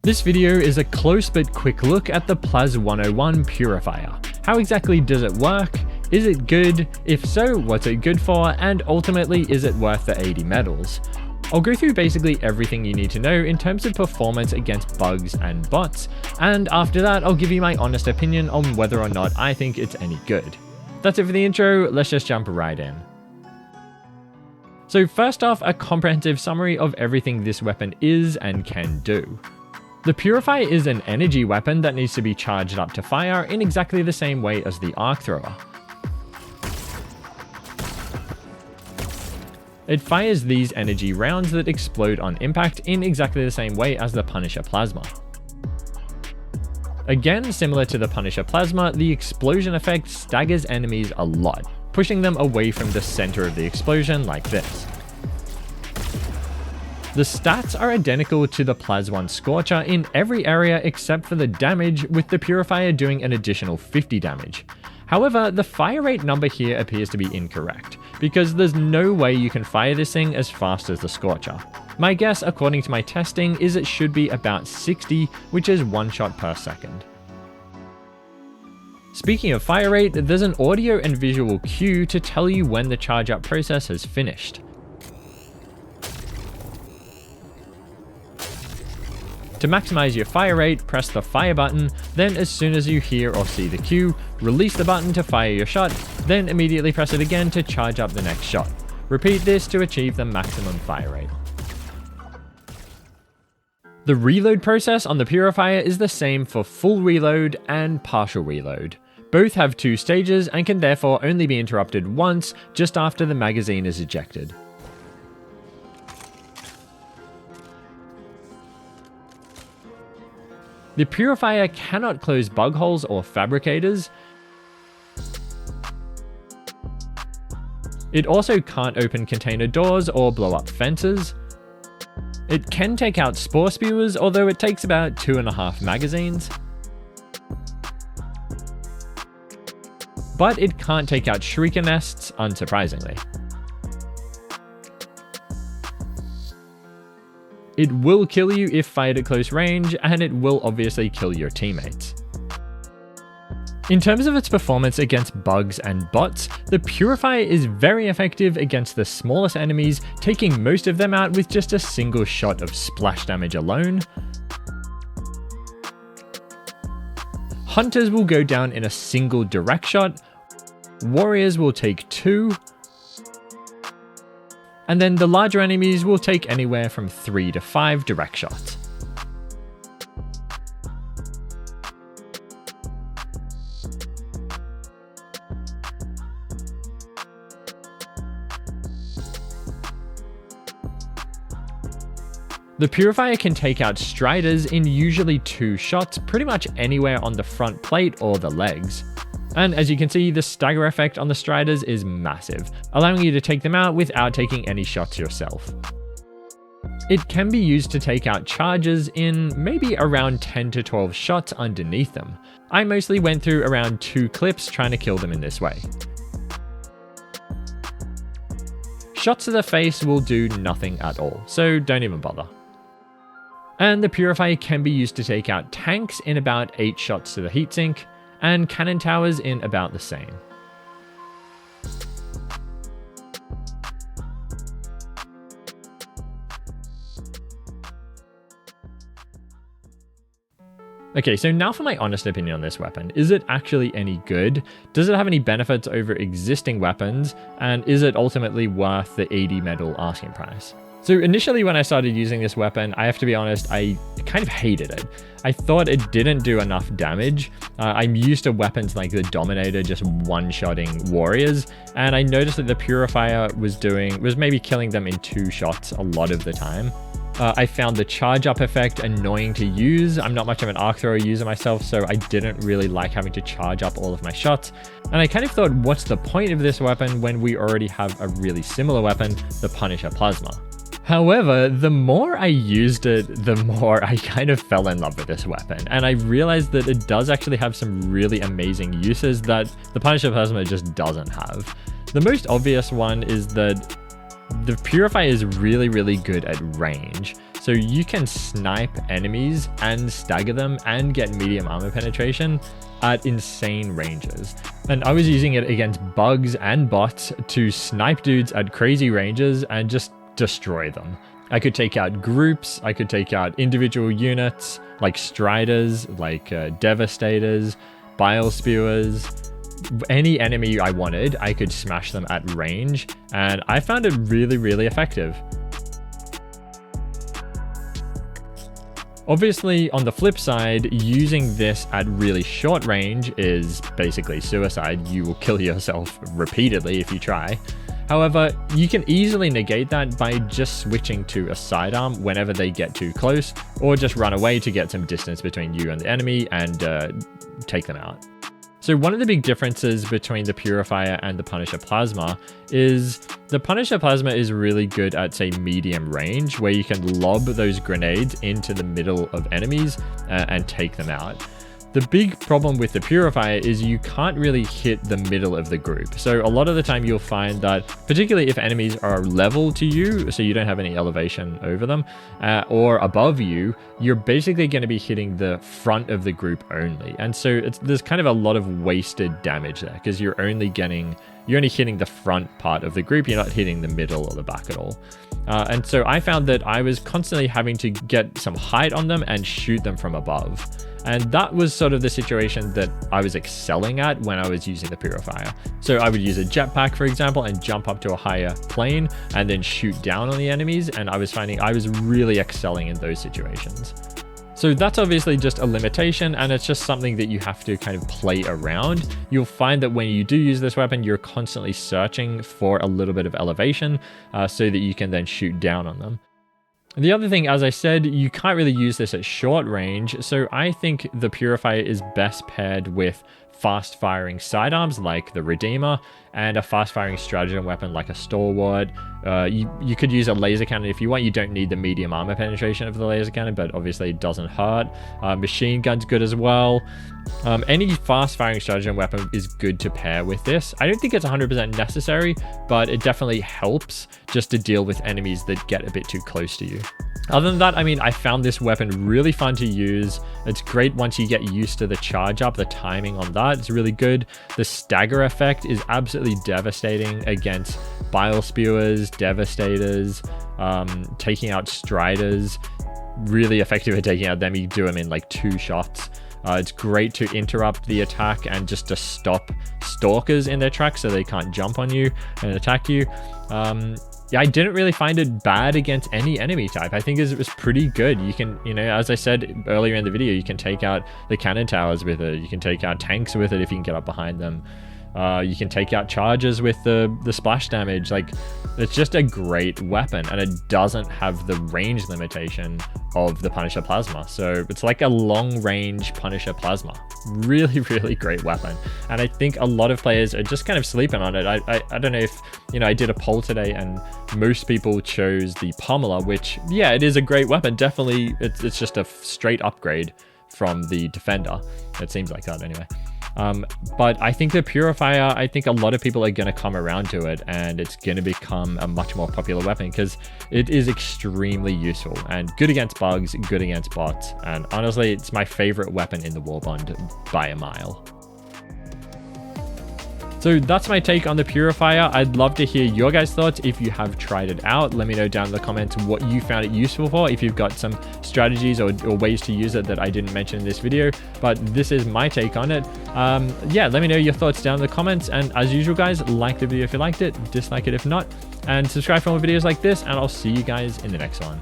This video is a close but quick look at the PLAS-101 Purifier. How exactly does it work? Is it good? If so, what's it good for? And ultimately, is it worth the 80 medals? I'll go through basically everything you need to know in terms of performance against bugs and bots, and after that I'll give you my honest opinion on whether or not I think it's any good. That's it for the intro, let's just jump right in. So first off, a comprehensive summary of everything this weapon is and can do. The Purifier is an energy weapon that needs to be charged up to fire in exactly the same way as the arc thrower. It fires these energy rounds that explode on impact in exactly the same way as the Punisher Plasma. Again, similar to the Punisher Plasma, the explosion effect staggers enemies a lot, pushing them away from the center of the explosion like this. The stats are identical to the PLAS-1 Scorcher in every area except for the damage, with the Purifier doing an additional 50 damage. However, the fire rate number here appears to be incorrect, because there's no way you can fire this thing as fast as the Scorcher. My guess, according to my testing, is it should be about 60, which is 1 shot per second. Speaking of fire rate, there's an audio and visual cue to tell you when the charge up process has finished. To maximize your fire rate, press the fire button, then as soon as you hear or see the cue, release the button to fire your shot, then immediately press it again to charge up the next shot. Repeat this to achieve the maximum fire rate. The reload process on the Purifier is the same for full reload and partial reload. Both have 2 stages and can therefore only be interrupted once, just after the magazine is ejected. The Purifier cannot close bug holes or fabricators. It also can't open container doors or blow up fences. It can take out spore spewers, although it takes about 2.5 magazines. But it can't take out shrieker nests, unsurprisingly. It will kill you if fired at close range, and it will obviously kill your teammates. In terms of its performance against bugs and bots, the Purifier is very effective against the smallest enemies, taking most of them out with just a single shot of splash damage alone. Hunters will go down in a single direct shot, warriors will take 2, and then the larger enemies will take anywhere from 3 to 5 direct shots. The Purifier can take out Striders in usually 2 shots pretty much anywhere on the front plate or the legs. And as you can see, the stagger effect on the Striders is massive, allowing you to take them out without taking any shots yourself. It can be used to take out charges in maybe around 10 to 12 shots underneath them. I mostly went through around 2 clips trying to kill them in this way. Shots to the face will do nothing at all, so don't even bother. And the Purifier can be used to take out tanks in about 8 shots to the heatsink, and cannon towers in about the same. Okay, so now for my honest opinion on this weapon. Is it actually any good? Does it have any benefits over existing weapons? And is it ultimately worth the 80 medal asking price? So initially when I started using this weapon, I have to be honest, I kind of hated it. I thought it didn't do enough damage. I'm used to weapons like the Dominator just one-shotting warriors, and I noticed that the Purifier was maybe killing them in 2 shots a lot of the time. I found the charge up effect annoying to use. I'm not much of an arc thrower user myself, so I didn't really like having to charge up all of my shots. And I kind of thought, what's the point of this weapon when we already have a really similar weapon, the Punisher Plasma? However, the more I used it, the more I kind of fell in love with this weapon, and I realized that it does actually have some really amazing uses that the Punisher Plasma just doesn't have. The most obvious one is that The Purifier is really good at range. So you can snipe enemies and stagger them and get medium armor penetration at insane ranges. And I was using it against bugs and bots to snipe dudes at crazy ranges and just destroy them. I could take out groups, I could take out individual units like Striders, like Devastators, Bile Spewers. Any enemy I wanted, I could smash them at range, and I found it really effective. Obviously, on the flip side, using this at really short range is basically suicide. You will kill yourself repeatedly if you try. However, you can easily negate that by just switching to a sidearm whenever they get too close, or just run away to get some distance between you and the enemy and take them out. So one of the big differences between the Purifier and the Punisher Plasma is the Punisher Plasma is really good at, say, medium range, where you can lob those grenades into the middle of enemies and take them out. The big problem with the Purifier is you can't really hit the middle of the group. So a lot of the time you'll find that, particularly if enemies are level to you, so you don't have any elevation over them, or above you, you're basically going to be hitting the front of the group only. And so there's kind of a lot of wasted damage there, because you're only hitting the front part of the group, you're not hitting the middle or the back at all. And so I found that I was constantly having to get some height on them and shoot them from above. And that was sort of the situation that I was excelling at when I was using the Purifier. So I would use a jetpack, for example, and jump up to a higher plane and then shoot down on the enemies. And I was finding I was really excelling in those situations. So that's obviously just a limitation, and it's just something that you have to kind of play around. You'll find that when you do use this weapon, you're constantly searching for a little bit of elevation so that you can then shoot down on them. The other thing, as I said, you can't really use this at short range, so I think the Purifier is best paired with fast-firing sidearms like the Redeemer and a fast-firing stratagem weapon like a Stalwart. You could use a laser cannon if you want. You don't need the medium armor penetration of the laser cannon, but obviously it doesn't hurt. Machine gun's good as well. Any fast-firing stratagem weapon is good to pair with this. I don't think it's 100% necessary, but it definitely helps just to deal with enemies that get a bit too close to you. Other than that, I mean, I found this weapon really fun to use. It's great once you get used to the charge up, the timing on that. It's really good. The stagger effect is absolutely devastating against Bile Spewers, Devastators, taking out Striders. Really effective at taking out them. You do them in like 2 shots. It's great to interrupt the attack and just to stop stalkers in their tracks so they can't jump on you and attack you. Yeah, I didn't really find it bad against any enemy type. I think it was pretty good. You can, as I said earlier in the video, you can take out the cannon towers with it. You can take out tanks with it if you can get up behind them. You can take out charges with the splash damage. Like, it's just a great weapon, and it doesn't have the range limitation of the Punisher Plasma. So it's like a long-range Punisher Plasma. Really great weapon. And I think a lot of players are just kind of sleeping on it. I don't know if, I did a poll today and most people chose the Pummeler, which, yeah, it is a great weapon. Definitely, it's just a straight upgrade from the Defender. It seems like that anyway. But I think the Purifier, I think a lot of people are going to come around to it, and it's going to become a much more popular weapon because it is extremely useful and good against bugs, good against bots, and honestly, it's my favorite weapon in the Warbond by a mile. So that's my take on the Purifier. I'd love to hear your guys' thoughts if you have tried it out. Let me know down in the comments what you found it useful for, if you've got some strategies or ways to use it that I didn't mention in this video, but this is my take on it. Yeah, let me know your thoughts down in the comments, and as usual guys, like the video if you liked it, dislike it if not, and subscribe for more videos like this, and I'll see you guys in the next one.